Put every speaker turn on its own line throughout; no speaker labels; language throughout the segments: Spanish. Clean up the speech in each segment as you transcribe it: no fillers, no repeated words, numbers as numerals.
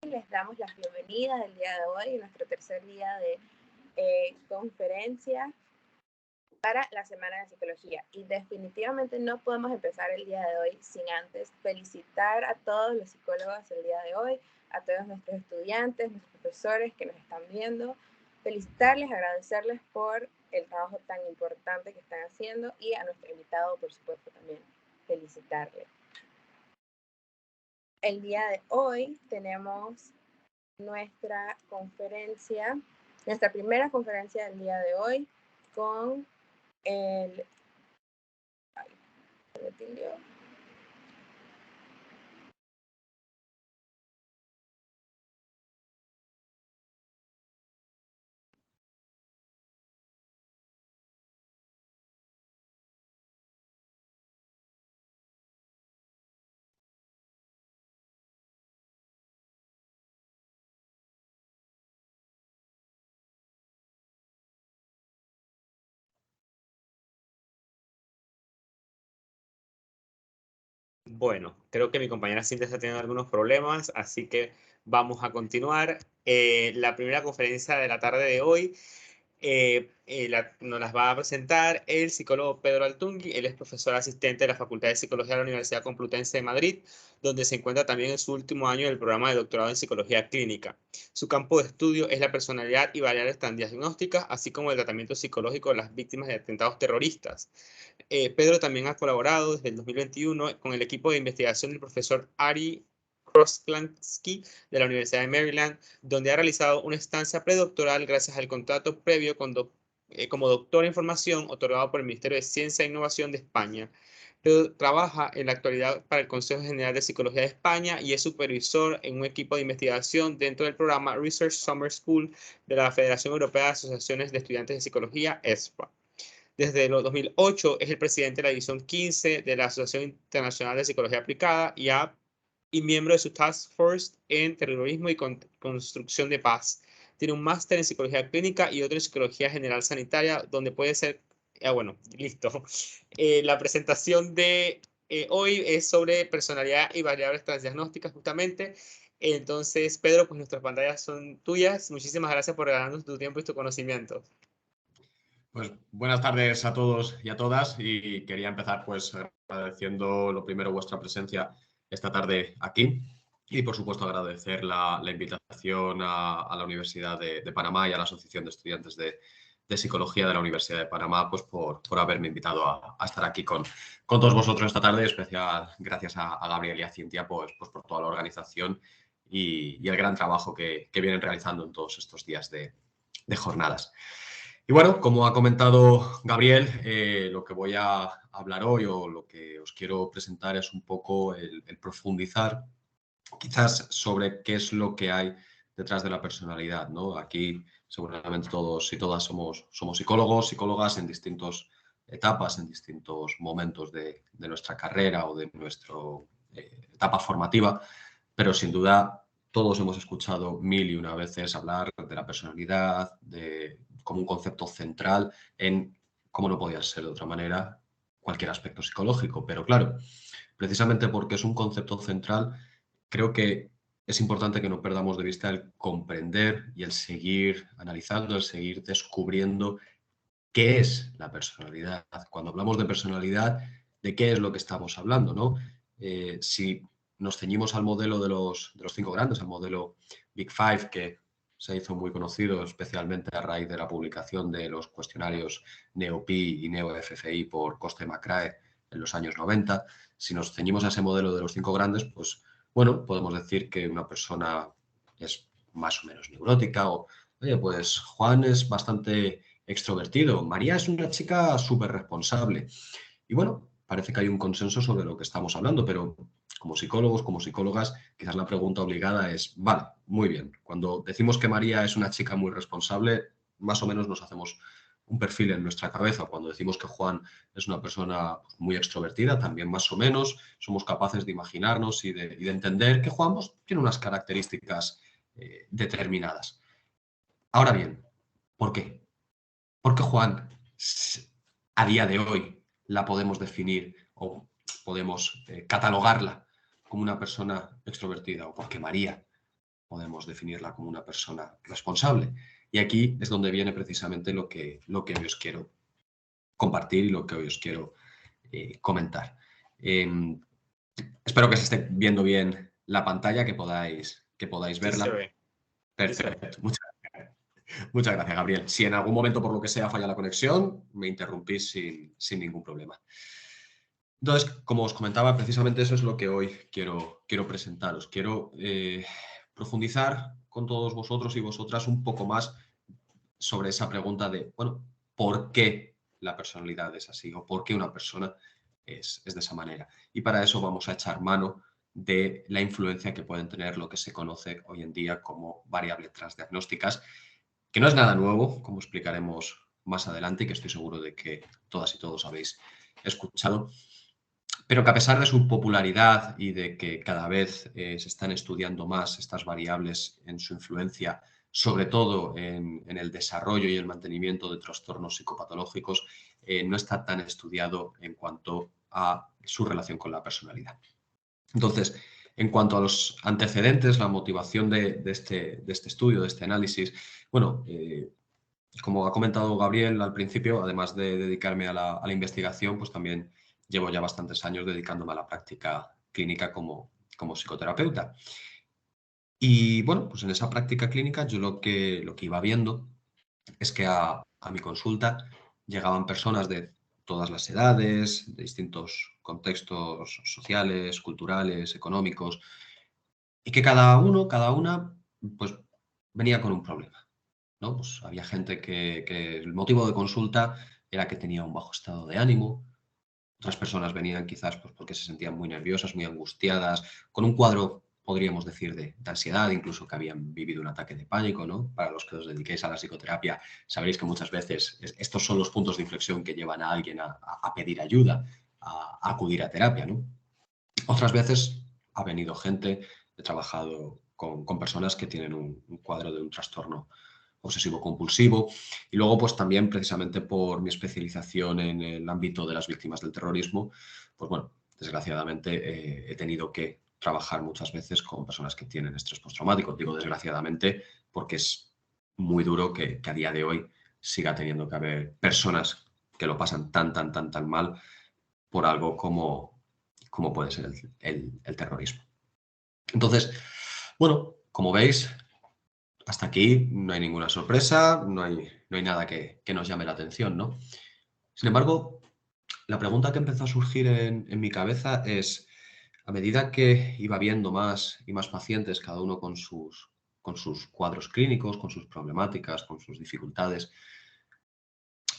les damos las bienvenidas el día de hoy, en nuestro tercer día de conferencia para la Semana de Psicología. Y definitivamente no podemos empezar el día de hoy sin antes felicitar a todos los psicólogos el día de hoy, a todos nuestros estudiantes, nuestros profesores que nos están viendo, felicitarles, agradecerles por el trabajo tan importante que están haciendo y a nuestro invitado, por supuesto, también felicitarle. El día de hoy tenemos nuestra conferencia, nuestra primera conferencia del día de hoy con el... Ay, me tildió.
Bueno, creo que mi compañera Cintia está teniendo algunos problemas, así que vamos a continuar. La primera conferencia de la tarde de hoy nos las va a presentar el psicólogo Pedro Altungui. Él es profesor asistente de la Facultad de Psicología de la Universidad Complutense de Madrid, donde se encuentra también en su último año del programa de doctorado en Psicología Clínica. Su campo de estudio es la personalidad y variables diagnósticas, así como el tratamiento psicológico de las víctimas de atentados terroristas. Pedro también ha colaborado desde el 2021 con el equipo de investigación del profesor Ari Krosklansky de la Universidad de Maryland, donde ha realizado una estancia predoctoral gracias al contrato previo como doctor en formación otorgado por el Ministerio de Ciencia e Innovación de España. Pedro trabaja en la actualidad para el Consejo General de Psicología de España y es supervisor en un equipo de investigación dentro del programa Research Summer School de la Federación Europea de Asociaciones de Estudiantes de Psicología, ESPA. Desde el 2008 es el presidente de la edición 15 de la Asociación Internacional de Psicología Aplicada y miembro de su Task Force en Terrorismo y Construcción de Paz. Tiene un máster en Psicología Clínica y otro en Psicología General Sanitaria, donde puede ser... bueno, listo. La presentación de hoy es sobre personalidad y variables transdiagnósticas, justamente. Entonces, Pedro, pues nuestras pantallas son tuyas. Muchísimas gracias por regalarnos tu tiempo y tu conocimiento.
Pues buenas tardes a todos y a todas, y quería empezar pues agradeciendo lo primero vuestra presencia esta tarde aquí y por supuesto agradecer la invitación a la Universidad de Panamá y a la Asociación de Estudiantes de Psicología de la Universidad de Panamá pues por haberme invitado a estar aquí con todos vosotros esta tarde. Especial gracias a Gabriel y a Cintia pues por toda la organización y el gran trabajo que vienen realizando en todos estos días de jornadas. Y bueno, como ha comentado Gabriel, lo que voy a hablar hoy o lo que os quiero presentar es un poco el profundizar quizás sobre qué es lo que hay detrás de la personalidad, ¿no? Aquí seguramente todos y todas somos psicólogos, psicólogas en distintas etapas, en distintos momentos de nuestra carrera o de nuestra etapa formativa, pero sin duda todos hemos escuchado mil y una veces hablar de la personalidad como un concepto central en, como no podía ser de otra manera, cualquier aspecto psicológico. Pero claro, precisamente porque es un concepto central, creo que es importante que no perdamos de vista el comprender y el seguir analizando, el seguir descubriendo qué es la personalidad. Cuando hablamos de personalidad, ¿de qué es lo que estamos hablando, no? Si nos ceñimos al modelo de los 5 grandes, al modelo Big Five, que se hizo muy conocido especialmente a raíz de la publicación de los cuestionarios NeoPi y NeoFFI por Costa y McRae en los años 90, si nos ceñimos a ese modelo de los 5 grandes, pues bueno, podemos decir que una persona es más o menos neurótica o, oye, pues Juan es bastante extrovertido, María es una chica súper responsable. Y bueno, parece que hay un consenso sobre lo que estamos hablando, pero como psicólogos, como psicólogas, quizás la pregunta obligada es, vale, muy bien, cuando decimos que María es una chica muy responsable, más o menos nos hacemos un perfil en nuestra cabeza. Cuando decimos que Juan es una persona muy extrovertida, también más o menos somos capaces de imaginarnos y de entender que Juan pues, tiene unas características determinadas. Ahora bien, ¿por qué? ¿Por qué Juan a día de hoy la podemos definir o podemos catalogarla como una persona extrovertida? ¿O por qué María podemos definirla como una persona responsable. Y aquí es donde viene precisamente lo que hoy os quiero compartir y lo que hoy os quiero comentar. Espero que se esté viendo bien la pantalla, que podáis verla.
Sí, se ve.
Perfecto. Muchas gracias, Gabriel. Si en algún momento por lo que sea falla la conexión, me interrumpís sin ningún problema. Entonces, como os comentaba, precisamente eso es lo que hoy quiero presentaros. Quiero profundizar con todos vosotros y vosotras un poco más sobre esa pregunta de, bueno, ¿por qué la personalidad es así? ¿O por qué una persona es de esa manera? Y para eso vamos a echar mano de la influencia que pueden tener lo que se conoce hoy en día como variables transdiagnósticas, que no es nada nuevo, como explicaremos más adelante y que estoy seguro de que todas y todos habéis escuchado, pero que a pesar de su popularidad y de que cada vez se están estudiando más estas variables en su influencia, sobre todo en el desarrollo y el mantenimiento de trastornos psicopatológicos, no está tan estudiado en cuanto a su relación con la personalidad. Entonces, en cuanto a los antecedentes, la motivación de este estudio, de este análisis, bueno, como ha comentado Gabriel al principio, además de dedicarme a la investigación, pues también llevo ya bastantes años dedicándome a la práctica clínica como psicoterapeuta. Y bueno, pues en esa práctica clínica yo lo que iba viendo es que a mi consulta llegaban personas de todas las edades, de distintos contextos sociales, culturales, económicos, y que cada uno, cada una, pues venía con un problema, ¿no? Pues había gente que el motivo de consulta era que tenía un bajo estado de ánimo. Otras personas venían quizás pues, porque se sentían muy nerviosas, muy angustiadas, con un cuadro, podríamos decir, de ansiedad, incluso que habían vivido un ataque de pánico, ¿no? Para los que os dediquéis a la psicoterapia, sabréis que muchas veces estos son los puntos de inflexión que llevan a alguien a pedir ayuda, a acudir a terapia, ¿no? Otras veces ha venido gente, he trabajado con personas que tienen un cuadro de un trastorno obsesivo-compulsivo. Y luego, pues también, precisamente por mi especialización en el ámbito de las víctimas del terrorismo, pues bueno, desgraciadamente he tenido que trabajar muchas veces con personas que tienen estrés postraumático. Digo desgraciadamente porque es muy duro que a día de hoy siga teniendo que haber personas que lo pasan tan mal por algo como puede ser el terrorismo. Entonces, bueno, como veis, hasta aquí no hay ninguna sorpresa, no hay nada que nos llame la atención, ¿no? Sin embargo, la pregunta que empezó a surgir en mi cabeza es, a medida que iba viendo más y más pacientes, cada uno con sus cuadros clínicos, con sus problemáticas, con sus dificultades,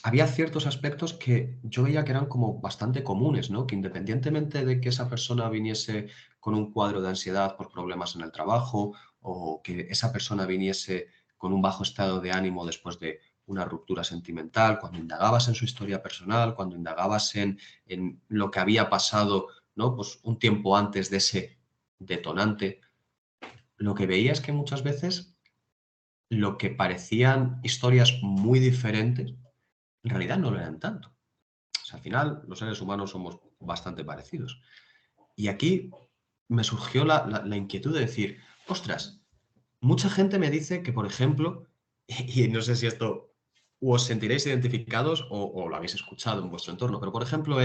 había ciertos aspectos que yo veía que eran como bastante comunes, ¿no? Que independientemente de que esa persona viniese con un cuadro de ansiedad por problemas en el trabajo o que esa persona viniese con un bajo estado de ánimo después de una ruptura sentimental, cuando indagabas en su historia personal, cuando indagabas en lo que había pasado, ¿no? Pues un tiempo antes de ese detonante, lo que veía es que muchas veces lo que parecían historias muy diferentes, en realidad no lo eran tanto. O sea, al final, los seres humanos somos bastante parecidos. Y aquí me surgió la inquietud de decir, ostras, mucha gente me dice que, por ejemplo, y no sé si esto os sentiréis identificados o lo habéis escuchado en vuestro entorno, pero por ejemplo,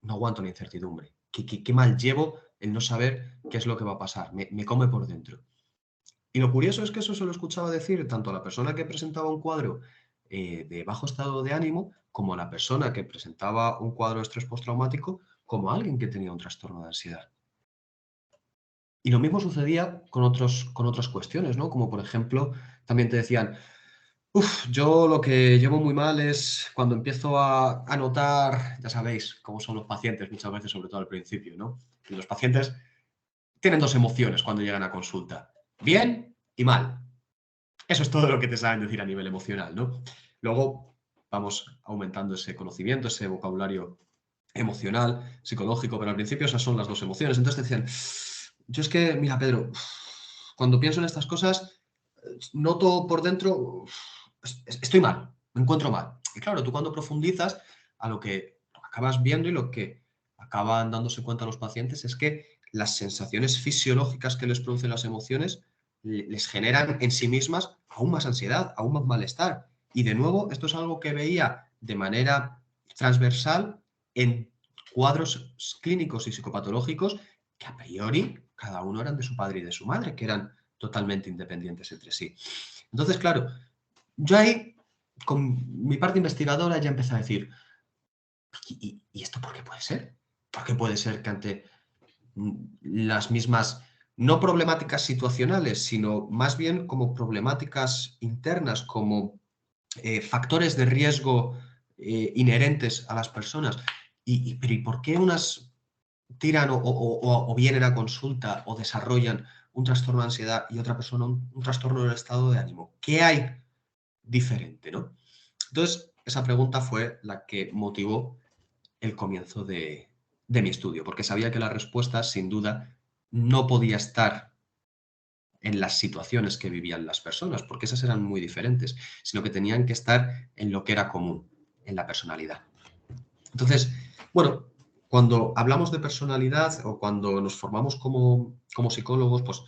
no aguanto la incertidumbre. Qué mal llevo el no saber qué es lo que va a pasar. Me come por dentro. Y lo curioso es que eso se lo escuchaba decir tanto a la persona que presentaba un cuadro de bajo estado de ánimo, como a la persona que presentaba un cuadro de estrés postraumático, como a alguien que tenía un trastorno de ansiedad. Y lo mismo sucedía con otras cuestiones, ¿no? Como por ejemplo, también te decían, yo lo que llevo muy mal es cuando empiezo a notar, ya sabéis cómo son los pacientes muchas veces, sobre todo al principio, ¿no? Y los pacientes tienen dos emociones cuando llegan a consulta, bien y mal. Eso es todo lo que te saben decir a nivel emocional, ¿no? Luego vamos aumentando ese conocimiento, ese vocabulario emocional, psicológico, pero al principio esas son las dos emociones. Entonces te decían, yo es que, mira, Pedro, cuando pienso en estas cosas, noto por dentro, estoy mal, me encuentro mal. Y claro, tú cuando profundizas a lo que acabas viendo y lo que acaban dándose cuenta los pacientes es que las sensaciones fisiológicas que les producen las emociones les generan en sí mismas aún más ansiedad, aún más malestar. Y de nuevo, esto es algo que veía de manera transversal en cuadros clínicos y psicopatológicos que a priori cada uno eran de su padre y de su madre, que eran totalmente independientes entre sí. Entonces, claro, yo ahí, con mi parte investigadora, ya empecé a decir, ¿y esto por qué puede ser? ¿Por qué puede ser que ante las mismas, no problemáticas situacionales, sino más bien como problemáticas internas, como factores de riesgo inherentes a las personas? Pero ¿y por qué unas tiran o vienen a consulta o desarrollan un trastorno de ansiedad y otra persona un trastorno del estado de ánimo? ¿Qué hay diferente, no? Entonces, esa pregunta fue la que motivó el comienzo de mi estudio, porque sabía que la respuesta, sin duda, no podía estar en las situaciones que vivían las personas, porque esas eran muy diferentes, sino que tenían que estar en lo que era común, en la personalidad. Entonces, bueno, cuando hablamos de personalidad o cuando nos formamos como psicólogos, pues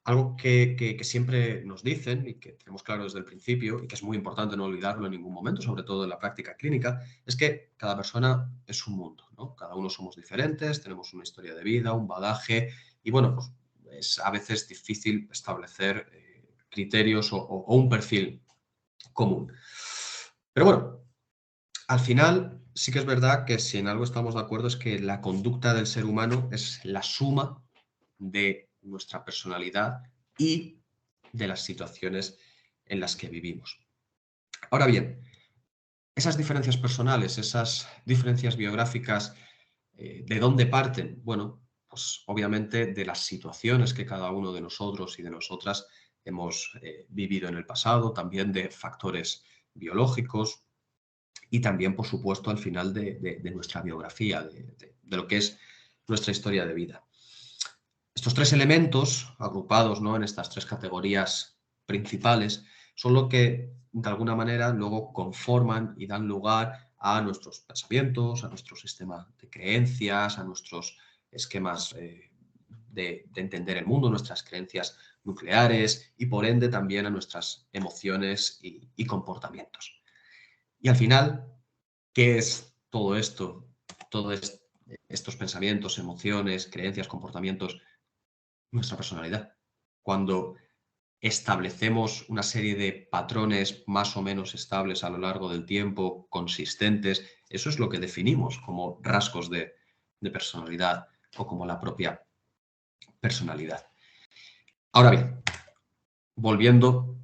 algo que siempre nos dicen y que tenemos claro desde el principio y que es muy importante no olvidarlo en ningún momento, sobre todo en la práctica clínica, es que cada persona es un mundo, ¿no? Cada uno somos diferentes, tenemos una historia de vida, un bagaje y bueno, pues es a veces difícil establecer criterios o un perfil común. Pero bueno, al final sí que es verdad que si en algo estamos de acuerdo es que la conducta del ser humano es la suma de nuestra personalidad y de las situaciones en las que vivimos. Ahora bien, esas diferencias personales, esas diferencias biográficas, ¿de dónde parten? Bueno, pues obviamente de las situaciones que cada uno de nosotros y de nosotras hemos vivido en el pasado, también de factores biológicos y también, por supuesto, al final de nuestra biografía, de lo que es nuestra historia de vida. Estos tres elementos, agrupados, ¿no?, en estas tres categorías principales, son lo que, de alguna manera, luego conforman y dan lugar a nuestros pensamientos, a nuestro sistema de creencias, a nuestros esquemas de entender el mundo, nuestras creencias nucleares y, por ende, también a nuestras emociones y comportamientos. Y al final, ¿qué es todo esto? Todos estos pensamientos, emociones, creencias, comportamientos, nuestra personalidad. Cuando establecemos una serie de patrones más o menos estables a lo largo del tiempo, consistentes, eso es lo que definimos como rasgos de personalidad o como la propia personalidad. Ahora bien, volviendo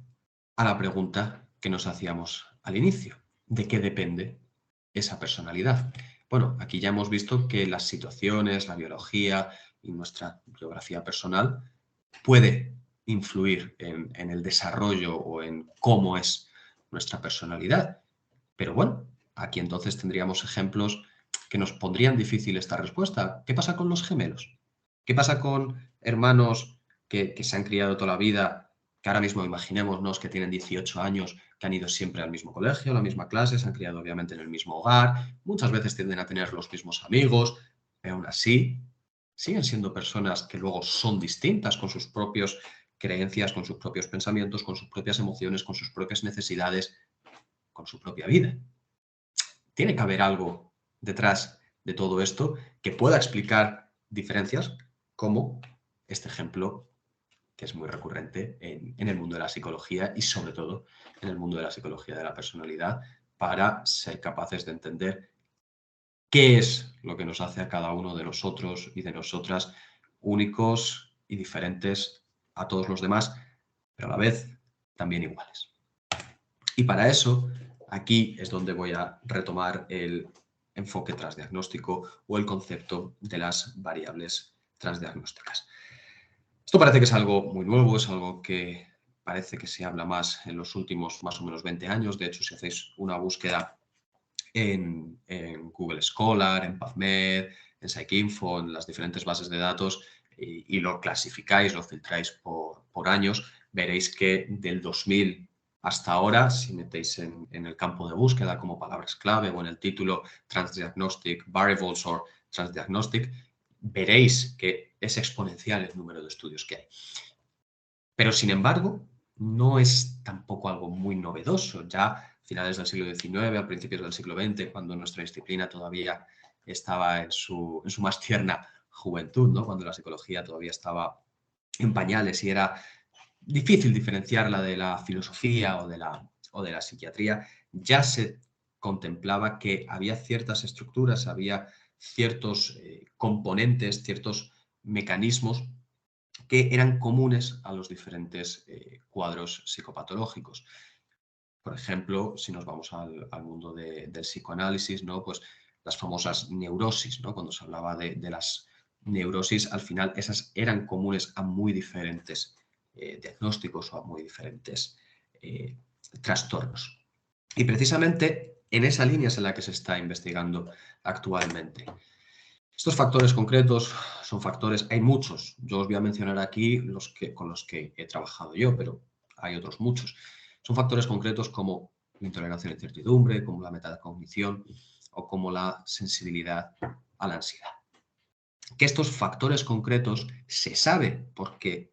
a la pregunta que nos hacíamos al inicio, ¿de qué depende esa personalidad? Bueno, aquí ya hemos visto que las situaciones, la biología y nuestra biografía personal puede influir en el desarrollo o en cómo es nuestra personalidad. Pero bueno, aquí entonces tendríamos ejemplos que nos pondrían difícil esta respuesta. ¿Qué pasa con los gemelos? ¿Qué pasa con hermanos que se han criado toda la vida, que ahora mismo imaginémonos que tienen 18 años, que han ido siempre al mismo colegio, a la misma clase, se han criado obviamente en el mismo hogar, muchas veces tienden a tener los mismos amigos, pero aún así siguen siendo personas que luego son distintas con sus propias creencias, con sus propios pensamientos, con sus propias emociones, con sus propias necesidades, con su propia vida? Tiene que haber algo detrás de todo esto que pueda explicar diferencias, como este ejemplo que es muy recurrente en el mundo de la psicología y sobre todo en el mundo de la psicología de la personalidad, para ser capaces de entender qué es lo que nos hace a cada uno de nosotros y de nosotras únicos y diferentes a todos los demás, pero a la vez también iguales. Y para eso, aquí es donde voy a retomar el enfoque transdiagnóstico o el concepto de las variables transdiagnósticas. Esto parece que es algo muy nuevo, es algo que parece que se habla más en los últimos más o menos 20 años. De hecho, si hacéis una búsqueda en Google Scholar, en PubMed, en PsycInfo, en las diferentes bases de datos y lo clasificáis, lo filtráis por años, veréis que del 2000 hasta ahora, si metéis en el campo de búsqueda como palabras clave o en el título Transdiagnostic Variables o Transdiagnostic, veréis que es exponencial el número de estudios que hay. Pero, sin embargo, no es tampoco algo muy novedoso. Ya a finales del siglo XIX, a principios del siglo XX, cuando nuestra disciplina todavía estaba en su más tierna juventud, ¿no? Cuando la psicología todavía estaba en pañales y era difícil diferenciarla de la filosofía o de la psiquiatría, ya se contemplaba que había ciertas estructuras, había ciertos componentes, ciertos mecanismos que eran comunes a los diferentes cuadros psicopatológicos. Por ejemplo, si nos vamos al mundo del psicoanálisis, ¿no? Pues las famosas neurosis, ¿no? Cuando se hablaba de las neurosis, al final esas eran comunes a muy diferentes diagnósticos o a muy diferentes trastornos. Y precisamente en esa línea es en la que se está investigando actualmente. Estos factores concretos son factores, hay muchos. Yo os voy a mencionar aquí con los que he trabajado yo, pero hay otros muchos. Son factores concretos como la intolerancia a la incertidumbre, como la metacognición o como la sensibilidad a la ansiedad. Que estos factores concretos se sabe porque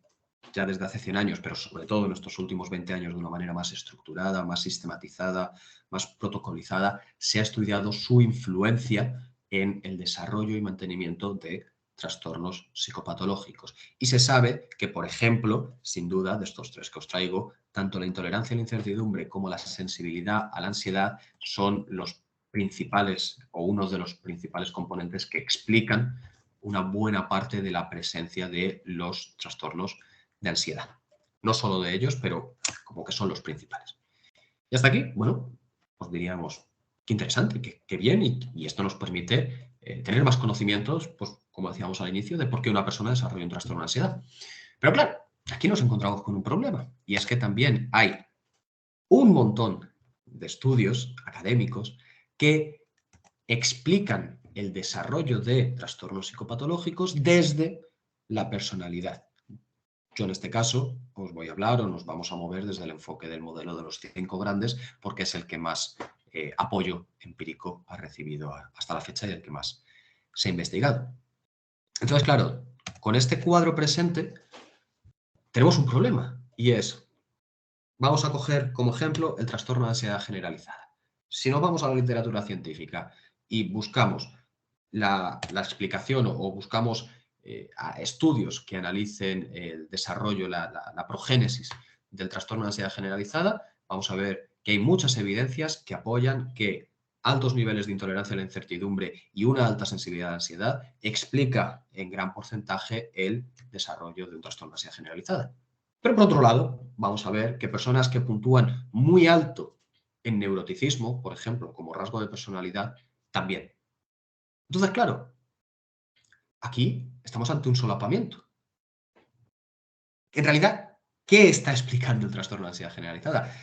ya desde hace 100 años, pero sobre todo en estos últimos 20 años de una manera más estructurada, más sistematizada, más protocolizada, se ha estudiado su influencia en el desarrollo y mantenimiento de trastornos psicopatológicos. Y se sabe que, por ejemplo, sin duda, de estos tres que os traigo, tanto la intolerancia a la incertidumbre como la sensibilidad a la ansiedad son los principales o uno de los principales componentes que explican una buena parte de la presencia de los trastornos de ansiedad. No solo de ellos, pero como que son los principales. Y hasta aquí, bueno, pues diríamos, qué interesante, qué bien, y esto nos permite tener más conocimientos, pues como decíamos al inicio, de por qué una persona desarrolla un trastorno de ansiedad. Pero claro, aquí nos encontramos con un problema, y es que también hay un montón de estudios académicos que explican el desarrollo de trastornos psicopatológicos desde la personalidad. Yo en este caso os voy a hablar o nos vamos a mover desde el enfoque del modelo de los 5 grandes porque es el que más apoyo empírico ha recibido hasta la fecha y el que más se ha investigado. Entonces, claro, con este cuadro presente tenemos un problema y es, vamos a coger como ejemplo el trastorno de ansiedad generalizada. Si nos vamos a la literatura científica y buscamos la explicación o buscamos a estudios que analicen el desarrollo, la progénesis del trastorno de ansiedad generalizada, vamos a ver que hay muchas evidencias que apoyan que altos niveles de intolerancia a la incertidumbre y una alta sensibilidad a la ansiedad explica en gran porcentaje el desarrollo de un trastorno de ansiedad generalizada. Pero por otro lado, vamos a ver que personas que puntúan muy alto en neuroticismo, por ejemplo, como rasgo de personalidad, también. Entonces, claro, aquí estamos ante un solapamiento. En realidad, ¿qué está explicando el trastorno de ansiedad generalizada?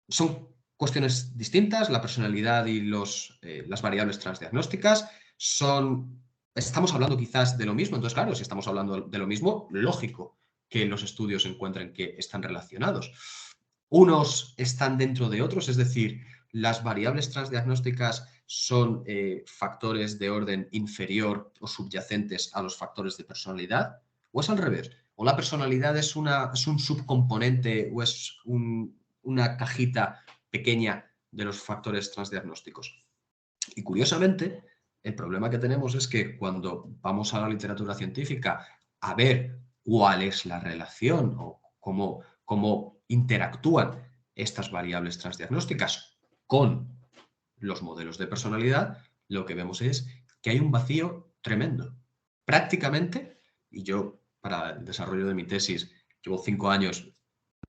Son cuestiones distintas, la personalidad y las variables transdiagnósticas estamos hablando quizás de lo mismo, entonces claro, si estamos hablando de lo mismo, lógico que los estudios encuentren que están relacionados. Unos están dentro de otros, es decir, las variables transdiagnósticas son factores de orden inferior o subyacentes a los factores de personalidad, o es al revés, o la personalidad es un subcomponente o es una cajita pequeña de los factores transdiagnósticos. Y curiosamente, el problema que tenemos es que cuando vamos a la literatura científica a ver cuál es la relación o cómo interactúan estas variables transdiagnósticas con los modelos de personalidad, lo que vemos es que hay un vacío tremendo. Prácticamente, y yo para el desarrollo de mi tesis llevo 5 años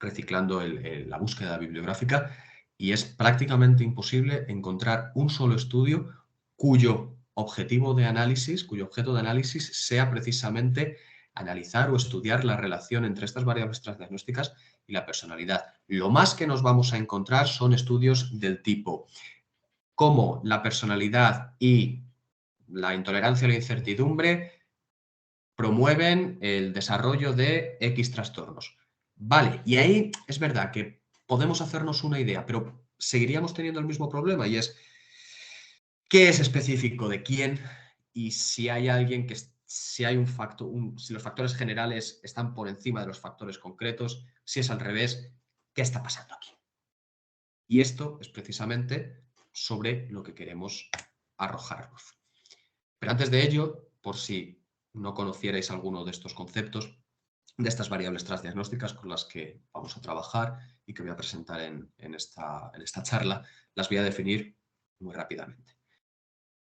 reciclando la búsqueda bibliográfica y es prácticamente imposible encontrar un solo estudio cuyo objeto de análisis sea precisamente analizar o estudiar la relación entre estas variables transdiagnósticas y la personalidad. Lo más que nos vamos a encontrar son estudios del tipo cómo la personalidad y la intolerancia a la incertidumbre promueven el desarrollo de X trastornos. Vale, y ahí es verdad que podemos hacernos una idea, pero seguiríamos teniendo el mismo problema y es ¿qué es específico de quién y si hay alguien que, si hay un factor, si los factores generales están por encima de los factores concretos, si es al revés, ¿qué está pasando aquí? Y esto es precisamente sobre lo que queremos arrojar luz. Pero antes de ello, por si no conocierais alguno de estos conceptos, de estas variables transdiagnósticas con las que vamos a trabajar y que voy a presentar en esta charla, las voy a definir muy rápidamente.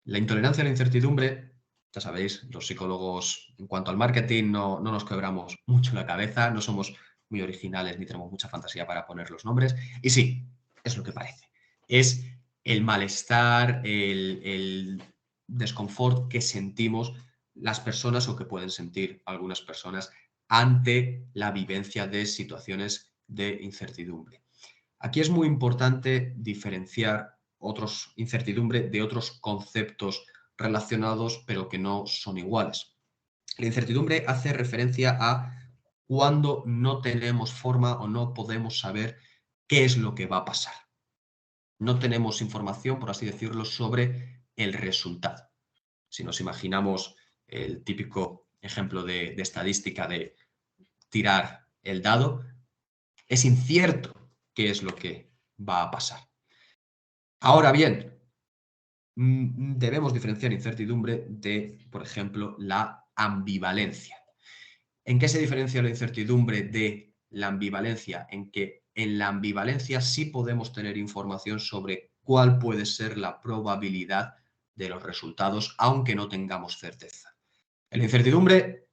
La intolerancia a la incertidumbre, ya sabéis, los psicólogos en cuanto al marketing no nos quebramos mucho la cabeza, no somos muy originales ni tenemos mucha fantasía para poner los nombres. Y sí, es lo que parece. Es el malestar, el desconfort que sentimos las personas o que pueden sentir algunas personas ante la vivencia de situaciones de incertidumbre. Aquí es muy importante diferenciar incertidumbre de otros conceptos relacionados pero que no son iguales. La incertidumbre hace referencia a cuando no tenemos forma o no podemos saber qué es lo que va a pasar. No tenemos información, por así decirlo, sobre el resultado. Si nos imaginamos el típico ejemplo de estadística de tirar el dado, es incierto qué es lo que va a pasar. Ahora bien, debemos diferenciar incertidumbre de, por ejemplo, la ambivalencia. ¿En qué se diferencia la incertidumbre de la ambivalencia? En que en la ambivalencia sí podemos tener información sobre cuál puede ser la probabilidad de los resultados, aunque no tengamos certeza. En la incertidumbre,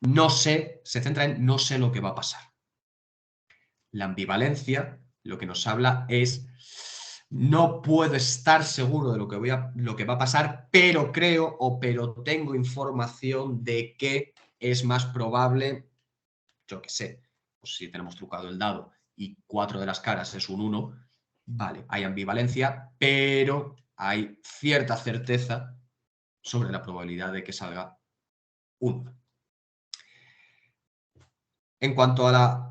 no sé, se centra en no sé lo que va a pasar. La ambivalencia lo que nos habla es no puedo estar seguro de lo que va a pasar, pero creo o pero tengo información de que es más probable, yo qué sé, pues si tenemos trucado el dado y 4 de las caras es un 1, vale, hay ambivalencia, pero hay cierta certeza sobre la probabilidad de que salga 1. En cuanto a la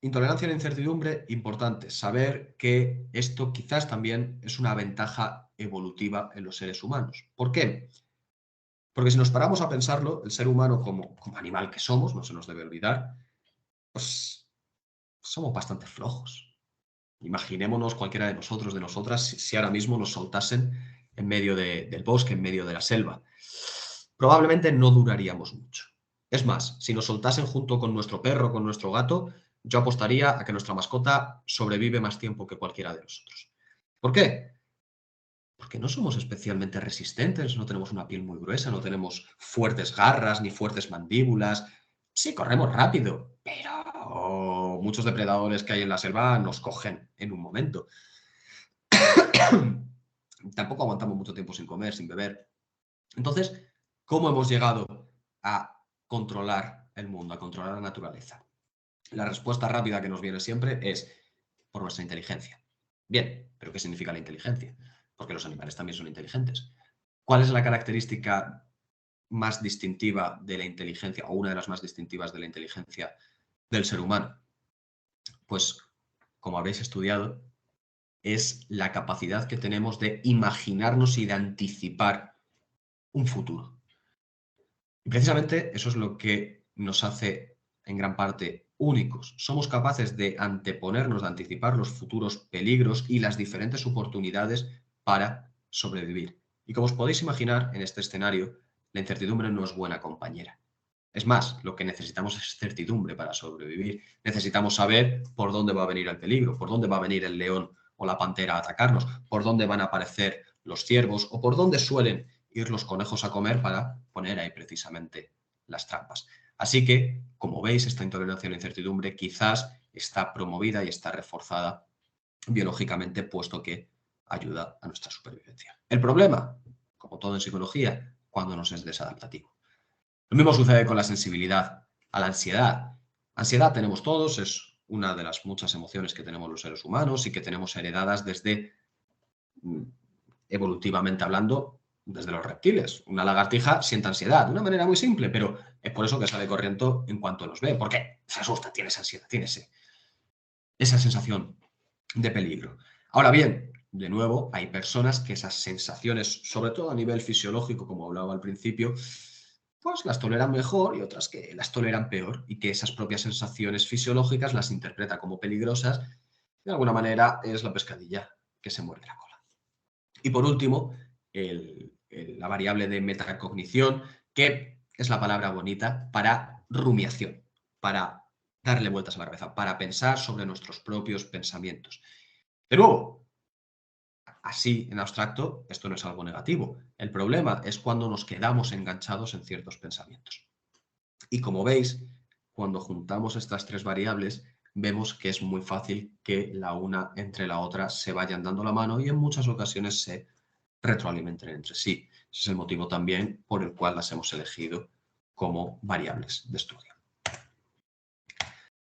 intolerancia a la incertidumbre, importante saber que esto quizás también es una ventaja evolutiva en los seres humanos. ¿Por qué? Porque si nos paramos a pensarlo, el ser humano como animal que somos, no se nos debe olvidar, pues somos bastante flojos. Imaginémonos cualquiera de nosotros, de nosotras, si ahora mismo nos soltasen en medio del bosque, en medio de la selva. Probablemente no duraríamos mucho. Es más, si nos soltasen junto con nuestro perro, con nuestro gato, yo apostaría a que nuestra mascota sobrevive más tiempo que cualquiera de nosotros. ¿Por qué? Porque no somos especialmente resistentes, no tenemos una piel muy gruesa, no tenemos fuertes garras ni fuertes mandíbulas. Sí, corremos rápido, pero muchos depredadores que hay en la selva nos cogen en un momento. Tampoco aguantamos mucho tiempo sin comer, sin beber. Entonces, ¿cómo hemos llegado a controlar el mundo, a controlar la naturaleza? La respuesta rápida que nos viene siempre es por nuestra inteligencia. Bien, pero ¿qué significa la inteligencia? Porque los animales también son inteligentes. ¿Cuál es la característica más distintiva de la inteligencia, o una de las más distintivas de la inteligencia del ser humano? Pues, como habréis estudiado, es la capacidad que tenemos de imaginarnos y de anticipar un futuro. Y precisamente eso es lo que nos hace en gran parte únicos. Somos capaces de anteponernos, de anticipar los futuros peligros y las diferentes oportunidades para sobrevivir. Y como os podéis imaginar, en este escenario, la incertidumbre no es buena compañera. Es más, lo que necesitamos es certidumbre para sobrevivir. Necesitamos saber por dónde va a venir el peligro, por dónde va a venir el león o la pantera a atacarnos, por dónde van a aparecer los ciervos o por dónde suelen ir los conejos a comer para poner ahí precisamente las trampas. Así que, como veis, esta intolerancia a la incertidumbre quizás está promovida y está reforzada biológicamente, puesto que ayuda a nuestra supervivencia. El problema, como todo en psicología, cuando nos es desadaptativo. Lo mismo sucede con la sensibilidad a la ansiedad. Ansiedad tenemos todos, es una de las muchas emociones que tenemos los seres humanos y que tenemos heredadas desde, evolutivamente hablando, desde los reptiles. Una lagartija siente ansiedad de una manera muy simple, pero es por eso que sale corriendo en cuanto nos ve, porque se asusta, tiene esa ansiedad, tiene esa sensación de peligro. Ahora bien, de nuevo, hay personas que esas sensaciones, sobre todo a nivel fisiológico, como hablaba al principio, pues las toleran mejor y otras que las toleran peor y que esas propias sensaciones fisiológicas las interpreta como peligrosas. De alguna manera es la pescadilla que se muerde la cola. Y por último, la variable de metacognición, que es la palabra bonita para rumiación, para darle vueltas a la cabeza, para pensar sobre nuestros propios pensamientos. De nuevo, así en abstracto, esto no es algo negativo. El problema es cuando nos quedamos enganchados en ciertos pensamientos. Y como veis, cuando juntamos estas tres variables, vemos que es muy fácil que la una entre la otra se vayan dando la mano y en muchas ocasiones se retroalimenten entre sí. Ese es el motivo también por el cual las hemos elegido como variables de estudio.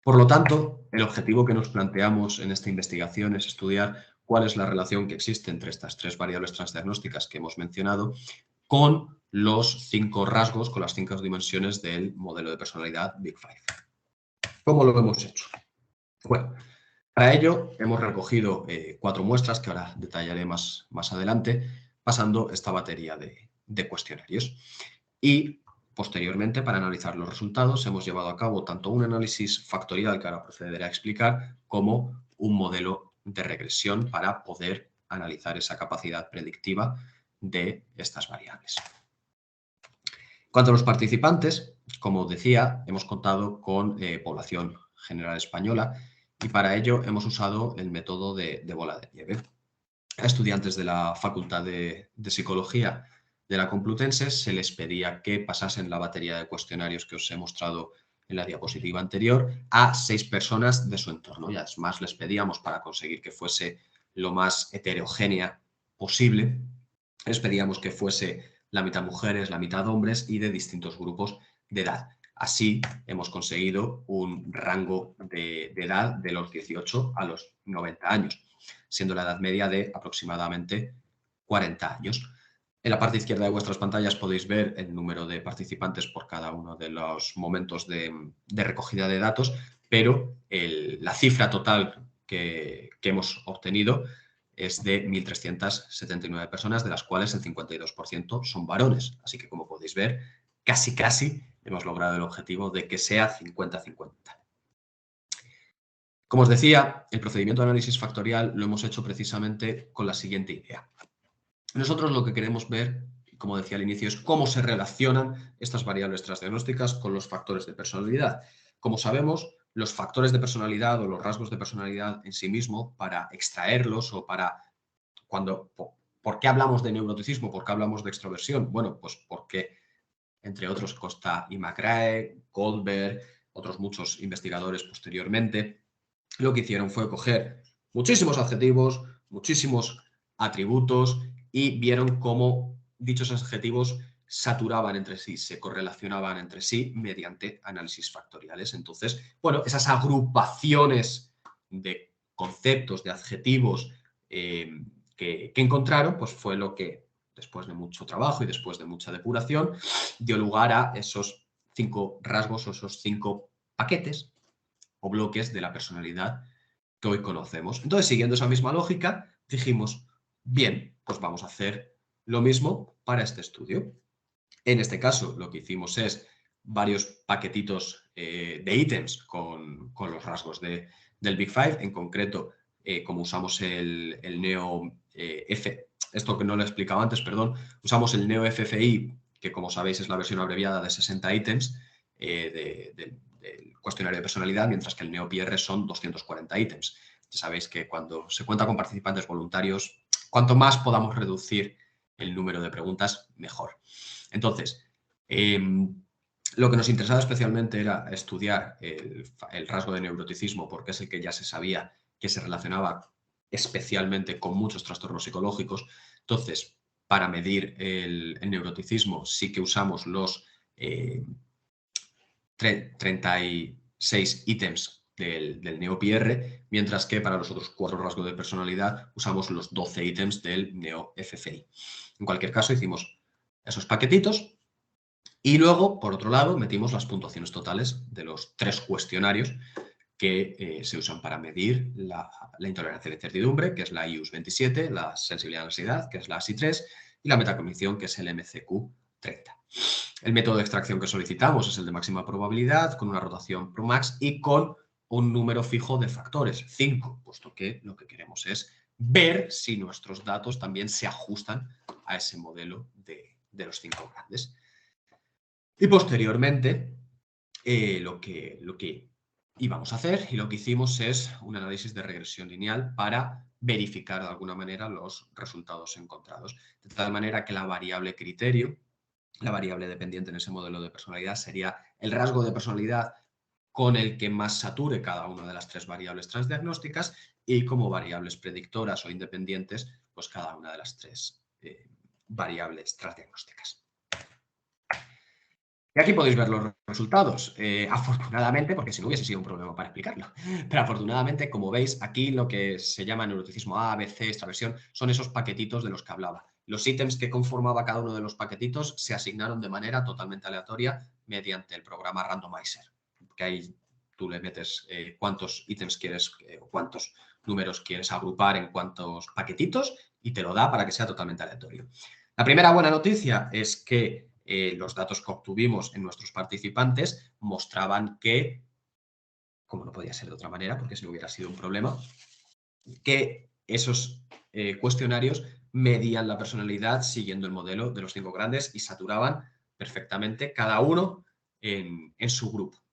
Por lo tanto, el objetivo que nos planteamos en esta investigación es estudiar cuál es la relación que existe entre estas tres variables transdiagnósticas que hemos mencionado con los 5 rasgos, con las 5 dimensiones del modelo de personalidad Big Five. ¿Cómo lo hemos hecho? Bueno, para ello hemos recogido 4 muestras que ahora detallaré más adelante, pasando esta batería de cuestionarios. Y posteriormente, para analizar los resultados, hemos llevado a cabo tanto un análisis factorial, que ahora procederé a explicar, como un modelo de regresión para poder analizar esa capacidad predictiva de estas variables. En cuanto a los participantes, como decía, hemos contado con población general española y para ello hemos usado el método de bola de nieve. A estudiantes de la Facultad de Psicología de la Complutense se les pedía que pasasen la batería de cuestionarios que os he mostrado en la diapositiva anterior a 6 personas de su entorno. Y además les pedíamos, para conseguir que fuese lo más heterogénea posible, les pedíamos que fuese la mitad mujeres, la mitad hombres y de distintos grupos de edad. Así hemos conseguido un rango de edad de los 18 a los 90 años, siendo la edad media de aproximadamente 40 años. En la parte izquierda de vuestras pantallas podéis ver el número de participantes por cada uno de los momentos de recogida de datos, pero la cifra total que hemos obtenido es de 1.379 personas, de las cuales el 52% son varones. Así que, como podéis ver, casi hemos logrado el objetivo de que sea 50-50. Como os decía, el procedimiento de análisis factorial lo hemos hecho precisamente con la siguiente idea. Nosotros lo que queremos ver, como decía al inicio, es cómo se relacionan estas variables transdiagnósticas con los factores de personalidad. Como sabemos, los factores de personalidad o los rasgos de personalidad en sí mismo, para extraerlos o para... ¿Por qué hablamos de neuroticismo? ¿Por qué hablamos de extroversión? Bueno, pues porque, entre otros, Costa y McRae, Goldberg, otros muchos investigadores posteriormente, lo que hicieron fue coger muchísimos adjetivos, muchísimos atributos y vieron cómo dichos adjetivos saturaban entre sí, se correlacionaban entre sí mediante análisis factoriales. Entonces, bueno, esas agrupaciones de conceptos, de adjetivos que encontraron, pues fue lo que, después de mucho trabajo y después de mucha depuración, dio lugar a esos 5 rasgos o esos 5 paquetes o bloques de la personalidad que hoy conocemos. Entonces, siguiendo esa misma lógica, dijimos, bien, pues vamos a hacer lo mismo para este estudio. En este caso, lo que hicimos es varios paquetitos de ítems con los rasgos del Big Five. En concreto, como usamos el NeoF, esto que no lo he explicado antes, perdón, usamos el NeoFFI, que como sabéis es la versión abreviada de 60 ítems del cuestionario de personalidad, mientras que el NeoPR son 240 ítems. Ya sabéis que cuando se cuenta con participantes voluntarios, cuanto más podamos reducir el número de preguntas, mejor. Entonces, lo que nos interesaba especialmente era estudiar el rasgo de neuroticismo, porque es el que ya se sabía que se relacionaba especialmente con muchos trastornos psicológicos. Entonces, para medir el neuroticismo sí que usamos los 36 ítems del NeoPR, mientras que para los otros 4 rasgos de personalidad usamos los 12 ítems del NeoFFI. En cualquier caso, hicimos esos paquetitos y luego, por otro lado, metimos las puntuaciones totales de los 3 cuestionarios que se usan para medir la intolerancia a la incertidumbre, que es la IUS27, la sensibilidad a la ansiedad, que es la ASI3, y la metacognición, que es el MCQ30. El método de extracción que solicitamos es el de máxima probabilidad, con una rotación Promax y con un número fijo de factores, 5, puesto que lo que queremos es ver si nuestros datos también se ajustan a ese modelo de los 5 grandes. Y posteriormente, lo que íbamos a hacer y lo que hicimos es un análisis de regresión lineal para verificar de alguna manera los resultados encontrados. De tal manera que la variable criterio, la variable dependiente en ese modelo de personalidad, sería el rasgo de personalidad con el que más sature cada una de las 3 variables transdiagnósticas, y como variables predictoras o independientes, pues cada una de las 3 variables transdiagnósticas. Y aquí podéis ver los resultados. Afortunadamente, porque si no hubiese sido un problema para explicarlo, pero afortunadamente, como veis, aquí lo que se llama neuroticismo A, B, C, extraversión, son esos paquetitos de los que hablaba. Los ítems que conformaba cada uno de los paquetitos se asignaron de manera totalmente aleatoria mediante el programa Randomizer, que ahí tú le metes cuántos ítems quieres o cuántos números quieres agrupar en cuántos paquetitos y te lo da para que sea totalmente aleatorio. La primera buena noticia es que los datos que obtuvimos en nuestros participantes mostraban que, como no podía ser de otra manera, porque si no hubiera sido un problema, que esos cuestionarios medían la personalidad siguiendo el modelo de los 5 grandes y saturaban perfectamente cada uno en su grupo.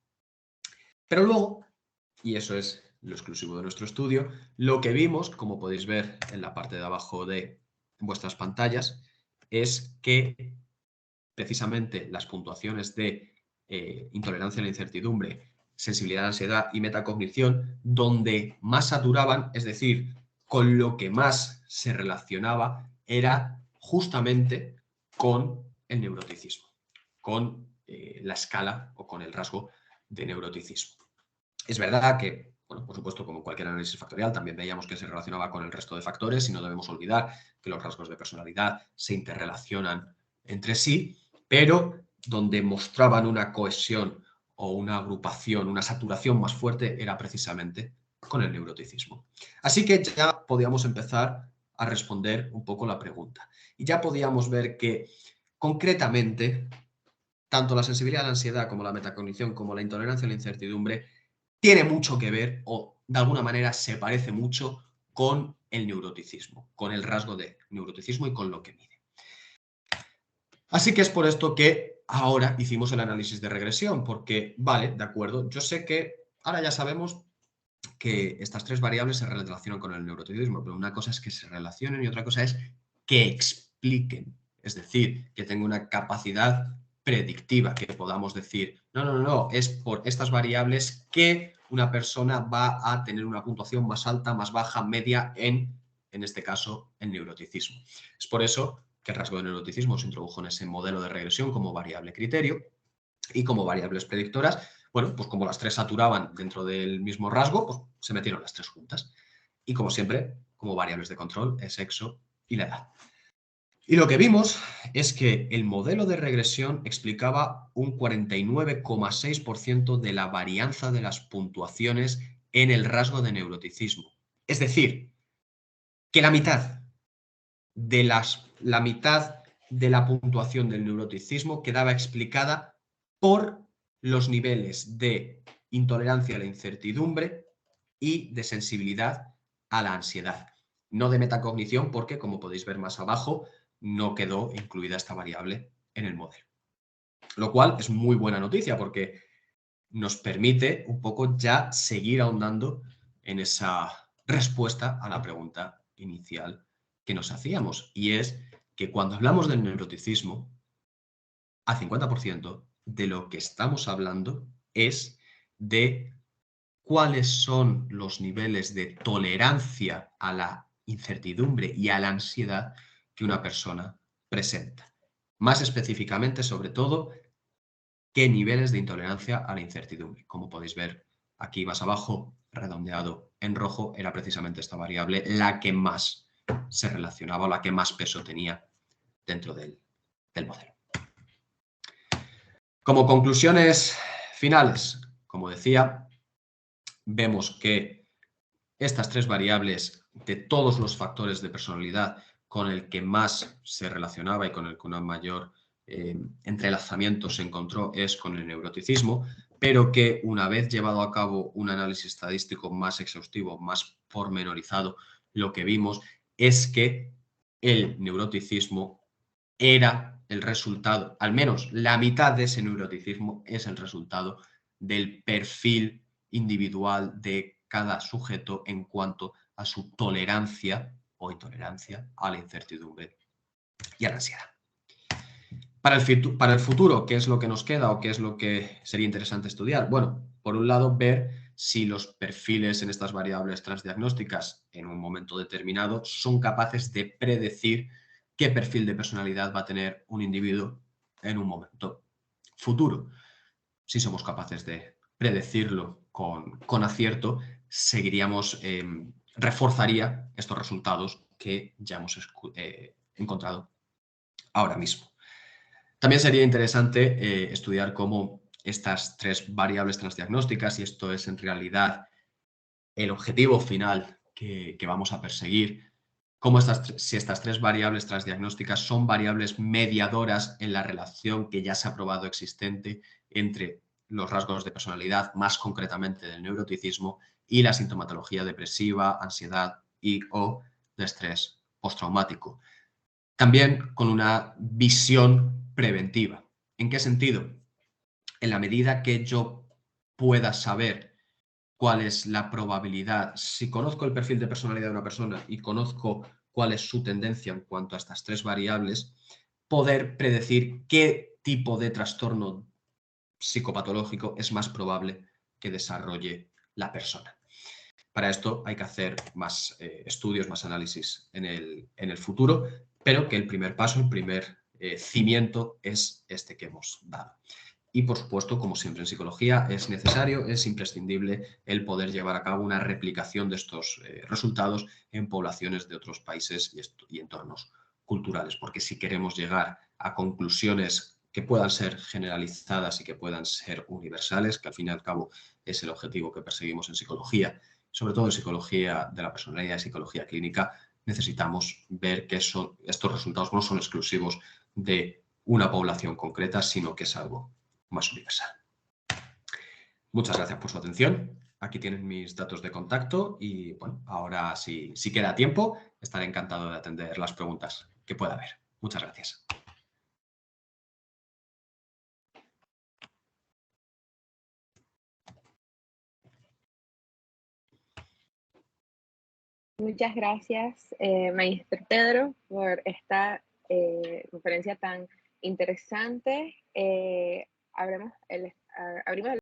Pero luego, y eso es lo exclusivo de nuestro estudio, lo que vimos, como podéis ver en la parte de abajo de vuestras pantallas, es que precisamente las puntuaciones de intolerancia a la incertidumbre, sensibilidad a la ansiedad y metacognición, donde más saturaban, es decir, con lo que más se relacionaba, era justamente con el neuroticismo, con la escala o con el rasgo de neuroticismo. Es verdad que, bueno, por supuesto, como cualquier análisis factorial, también veíamos que se relacionaba con el resto de factores y no debemos olvidar que los rasgos de personalidad se interrelacionan entre sí, pero donde mostraban una cohesión o una agrupación, una saturación más fuerte, era precisamente con el neuroticismo. Así que ya podíamos empezar a responder un poco la pregunta. Y ya podíamos ver que, concretamente, tanto la sensibilidad a la ansiedad como la metacognición como la intolerancia a la incertidumbre tiene mucho que ver o de alguna manera se parece mucho con el neuroticismo, con el rasgo de neuroticismo y con lo que mide. Así que es por esto que ahora hicimos el análisis de regresión, porque, vale, de acuerdo, yo sé que ahora ya sabemos que estas 3 variables se relacionan con el neuroticismo, pero una cosa es que se relacionen y otra cosa es que expliquen, es decir, que tenga una capacidad predictiva, que podamos decir, no, es por estas variables que una persona va a tener una puntuación más alta, más baja, media en este caso, el neuroticismo. Es por eso que el rasgo de neuroticismo se introdujo en ese modelo de regresión como variable criterio y como variables predictoras. Bueno, pues como las 3 saturaban dentro del mismo rasgo, pues se metieron las 3 juntas. Y como siempre, como variables de control, el sexo y la edad. Y lo que vimos es que el modelo de regresión explicaba un 49,6% de la varianza de las puntuaciones en el rasgo de neuroticismo. Es decir, que la mitad de la puntuación del neuroticismo quedaba explicada por los niveles de intolerancia a la incertidumbre y de sensibilidad a la ansiedad. No de metacognición porque, como podéis ver más abajo, no quedó incluida esta variable en el modelo. Lo cual es muy buena noticia porque nos permite un poco ya seguir ahondando en esa respuesta a la pregunta inicial que nos hacíamos. Y es que cuando hablamos del neuroticismo, al 50% de lo que estamos hablando es de cuáles son los niveles de tolerancia a la incertidumbre y a la ansiedad que una persona presenta. Más específicamente, sobre todo, qué niveles de intolerancia a la incertidumbre. Como podéis ver aquí más abajo, redondeado en rojo, era precisamente esta variable la que más se relacionaba o la que más peso tenía dentro del modelo. Como conclusiones finales, como decía, vemos que estas tres variables de todos los factores de personalidad con el que más se relacionaba y con el que una mayor entrelazamiento se encontró es con el neuroticismo, pero que una vez llevado a cabo un análisis estadístico más exhaustivo, más pormenorizado, lo que vimos es que el neuroticismo era el resultado, al menos la mitad de ese neuroticismo es el resultado del perfil individual de cada sujeto en cuanto a su tolerancia o intolerancia a la incertidumbre y a la ansiedad. Para el futuro, ¿qué es lo que nos queda o qué es lo que sería interesante estudiar? Bueno, por un lado, ver si los perfiles en estas variables transdiagnósticas en un momento determinado son capaces de predecir qué perfil de personalidad va a tener un individuo en un momento futuro. Si somos capaces de predecirlo con acierto, seguiríamos, reforzaría estos resultados que ya hemos encontrado ahora mismo. También sería interesante estudiar cómo estas tres variables transdiagnósticas, y esto es en realidad el objetivo final que vamos a perseguir, cómo si estas tres variables transdiagnósticas son variables mediadoras en la relación que ya se ha probado existente entre los rasgos de personalidad, más concretamente del neuroticismo, y la sintomatología depresiva, ansiedad y o de estrés postraumático. También con una visión preventiva. ¿En qué sentido? En la medida que yo pueda saber cuál es la probabilidad, si conozco el perfil de personalidad de una persona y conozco cuál es su tendencia en cuanto a estas tres variables, poder predecir qué tipo de trastorno psicopatológico es más probable que desarrolle la persona. Para esto hay que hacer más estudios, más análisis en el futuro, pero que el primer paso, el primer cimiento es este que hemos dado. Y, por supuesto, como siempre en psicología, es necesario, es imprescindible el poder llevar a cabo una replicación de estos resultados en poblaciones de otros países y entornos culturales, porque si queremos llegar a conclusiones que puedan ser generalizadas y que puedan ser universales, que al fin y al cabo es el objetivo que perseguimos en psicología, sobre todo en psicología de la personalidad y psicología clínica, necesitamos ver que estos resultados no son exclusivos de una población concreta, sino que es algo más universal. Muchas gracias por su atención. Aquí tienen mis datos de contacto y, bueno, ahora si queda tiempo, estaré encantado de atender las preguntas que pueda haber. Muchas gracias.
Muchas gracias, Maestro Pedro, por esta conferencia tan interesante. Abrimos el